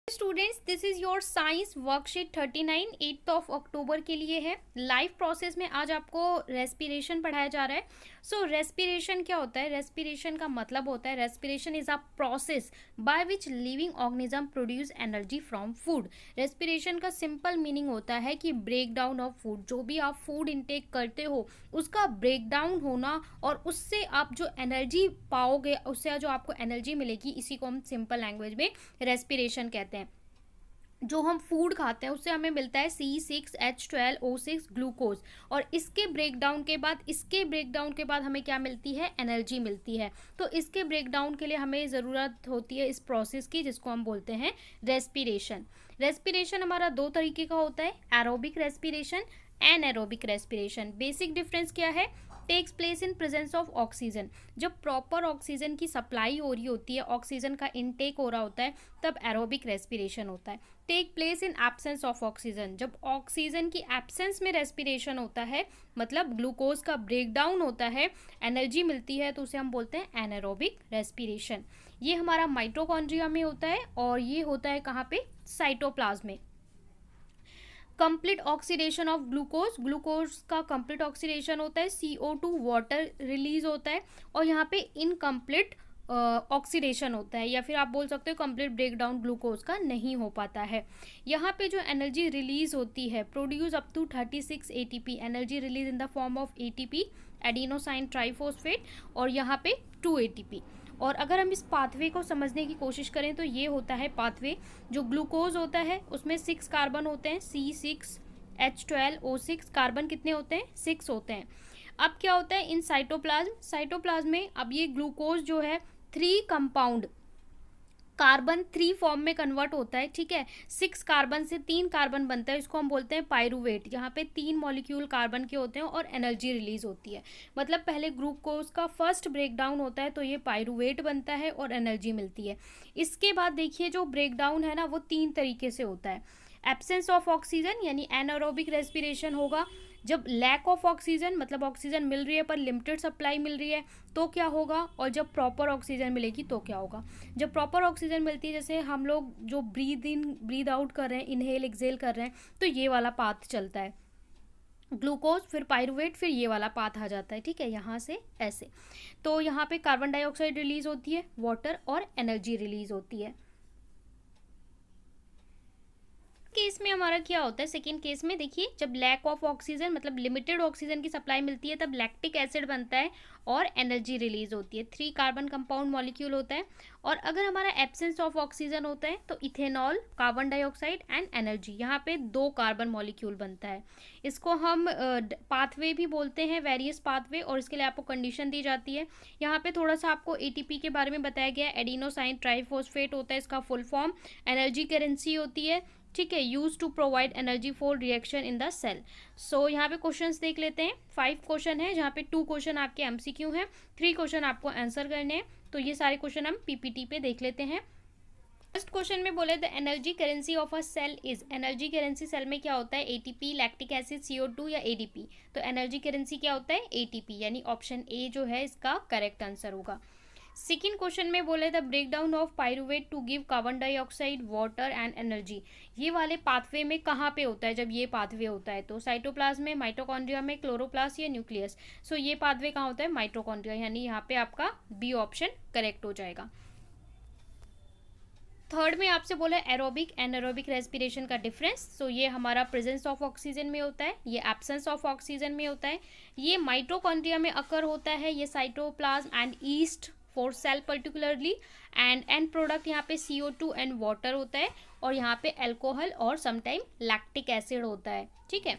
Students, this is your science worksheet 39 8 of October के लिए है। लाइफ प्रोसेस में आज आपको रेस्पिरेशन पढ़ाया जा रहा है। सो रेस्पिरेशन क्या होता है? रेस्पिरेशन का मतलब होता है respiration is a process by which living organism produce energy from food. Respiration का सिंपल मीनिंग होता है कि ब्रेक डाउन ऑफ फूड। जो भी आप फूड इनटेक करते हो उसका ब्रेक डाउन होना और उससे आप जो एनर्जी पाओगे, उससे जो आपको एनर्जी मिलेगी, इसी को हम सिंपल लैंग्वेज में रेस्पिरेशन कहते हैं। जो हम फूड खाते हैं उससे हमें मिलता है C6H12O6 ग्लूकोज, और इसके ब्रेकडाउन के बाद हमें क्या मिलती है? एनर्जी मिलती है। तो इसके ब्रेकडाउन के लिए हमें ज़रूरत होती है इस प्रोसेस की, जिसको हम बोलते हैं रेस्पिरेशन। रेस्पिरेशन हमारा दो तरीके का होता है, aerobic respiration, anaerobic respiration. Basic difference क्या है? Takes place in presence of oxygen. जब प्रॉपर ऑक्सीजन की सप्लाई हो रही होती है, ऑक्सीजन का इनटेक हो रहा होता है, तब एरोबिक रेस्पिरेशन होता है। Take place in absence of oxygen. जब ऑक्सीजन की एब्सेंस में रेस्पिरेशन होता है, मतलब ग्लूकोज का ब्रेकडाउन होता है, एनर्जी मिलती है, तो उसे हम बोलते हैं एनारोबिक रेस्पिरेशन। ये हमारा माइटोकॉन्ड्रिया में होता है और ये होता है कहाँ पे? साइटोप्लाज्म में। कंप्लीट ऑक्सीडेशन ऑफ ग्लूकोज का कंप्लीट ऑक्सीडेशन होता है, CO2 वाटर रिलीज होता है, और यहाँ पे इनकम्प्लीट ऑक्सीडेशन होता है, या फिर आप बोल सकते हो कंप्लीट ब्रेकडाउन ग्लूकोज का नहीं हो पाता है। यहाँ पे जो एनर्जी रिलीज होती है, produce up to 36 ATP, energy release in the form of ATP, adenosine triphosphate, और यहाँ पे 2 ATP। और अगर हम इस पाथवे को समझने की कोशिश करें तो ये होता है पाथवे। जो ग्लूकोज होता है उसमें 6 कार्बन होते हैं, C6H12O6। कार्बन कितने होते हैं? 6 होते हैं। अब क्या होता है इन साइटोप्लाज्म में? अब ये ग्लूकोज जो है 3 कंपाउंड कार्बन 3 फॉर्म में कन्वर्ट होता है, ठीक है। 6 कार्बन से 3 कार्बन बनता है, इसको हम बोलते हैं पाइरूवेट। यहाँ पे 3 मॉलिक्यूल कार्बन के होते हैं और एनर्जी रिलीज होती है। मतलब पहले ग्लूकोज का फर्स्ट ब्रेकडाउन होता है तो ये पाइरूवेट बनता है और एनर्जी मिलती है। इसके बाद देखिए जो ब्रेकडाउन है ना, वो 3 तरीके से होता है। एब्सेंस ऑफ ऑक्सीजन यानी एनारोबिक रेस्पिरेशन होगा। जब लैक ऑफ ऑक्सीजन, मतलब ऑक्सीजन मिल रही है पर लिमिटेड सप्लाई मिल रही है, तो क्या होगा? और जब प्रॉपर ऑक्सीजन मिलेगी तो क्या होगा? जब प्रॉपर ऑक्सीजन मिलती है, जैसे हम लोग जो ब्रीद इन ब्रीद आउट कर रहे हैं, इनहेल एक्सेल कर रहे हैं, तो ये वाला पाथ चलता है, ग्लूकोज फिर पाइरूवेट, फिर ये वाला पाथ आ जाता है, ठीक है, यहाँ से ऐसे। तो यहाँ पे कार्बन डाइऑक्साइड रिलीज होती है, वाटर और एनर्जी रिलीज होती है। केस में हमारा क्या होता है? सेकेंड केस में देखिए, जब लैक ऑफ ऑक्सीजन, मतलब लिमिटेड ऑक्सीजन की सप्लाई मिलती है, तब लैक्टिक एसिड बनता है और एनर्जी रिलीज होती है। 3 कार्बन कंपाउंड मॉलिक्यूल होता है। और अगर हमारा एब्सेंस ऑफ ऑक्सीजन होता है तो ethanol, carbon dioxide and energy, यहाँ पे 2 कार्बन मॉलिक्यूल बनता है। इसको हम पाथवे भी बोलते हैं, वेरियस पाथवे, और इसके लिए आपको कंडीशन दी जाती है। यहाँ पे थोड़ा सा आपको ATP के बारे में बताया गया है। एडिनोसाइन ट्राइफॉस्फेट होता है इसका फुल फॉर्म। एनर्जी करेंसी होती है, ठीक है, use to provide energy for reaction in the cell. So यहाँ पे क्वेश्चंस देख लेते हैं। 5 क्वेश्चन है, जहाँ पे 2 क्वेश्चन आपके MCQ हैं, 3 क्वेश्चन आपको आंसर करने हैं। तो ये सारे क्वेश्चन हम PPT पे देख लेते हैं। फर्स्ट क्वेश्चन में बोले the energy currency of a cell is. Energy currency cell में क्या होता है? ATP, लैक्टिक एसिड, CO2 या ADP। तो एनर्जी करेंसी क्या होता है? ATP, यानी ऑप्शन A जो है इसका करेक्ट आंसर होगा। सेकेंड क्वेश्चन में बोले the breakdown of pyruvate to give carbon dioxide, water and energy. ये वाले पाथवे में कहाँ पे होता है? जब ये पाथवे होता है तो साइटोप्लाज्म में, माइटोकॉन्ड्रिया में, क्लोरोप्लास्ट या न्यूक्लियस। सो ये पाथवे कहाँ होता है? माइटोकॉन्ड्रिया, यानी यहाँ पे आपका B ऑप्शन करेक्ट हो जाएगा। थर्ड में आपसे बोला एरोबिक एनारोबिक रेस्पिरेशन का डिफरेंस। सो ये हमारा प्रेजेंस ऑफ ऑक्सीजन में होता है, ये एब्सेंस ऑफ ऑक्सीजन में होता है। ये माइटोकॉन्ड्रिया में अकर होता है, ये cytoplasm and east for sale particularly, and and product यहाँ पे CO2 एंड वाटर होता है, और यहाँ पे अल्कोहल और समटाइम लैक्टिक एसिड होता है, ठीक है।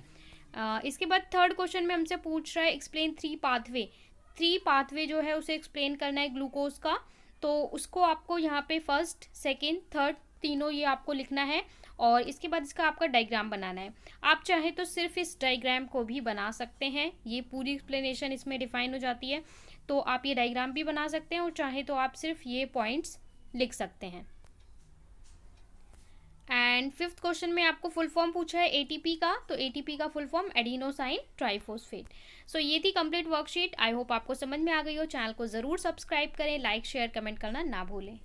इसके बाद थर्ड क्वेश्चन में हमसे पूछ रहा है एक्सप्लेन 3 पाथवे। 3 पाथवे जो है उसे एक्सप्लेन करना है ग्लूकोज का। तो उसको आपको यहाँ पे फर्स्ट, सेकेंड, थर्ड तीनों ये आपको लिखना है, और इसके बाद इसका आपका डायग्राम बनाना है। आप चाहे तो सिर्फ इस डायग्राम को भी बना सकते हैं, ये पूरी एक्सप्लेनेशन इसमें डिफाइन हो जाती है। तो आप ये डायग्राम भी बना सकते हैं, और चाहे तो आप सिर्फ ये पॉइंट्स लिख सकते हैं। एंड फिफ्थ क्वेश्चन में आपको फुल फॉर्म पूछा है ATP का, तो ATP का फुल फॉर्म एडिनोसाइन ट्राइफॉस्फेट। सो ये थी कंप्लीट वर्कशीट। आई होप आपको समझ में आ गई हो। चैनल को ज़रूर सब्सक्राइब करें, लाइक शेयर कमेंट करना ना भूलें।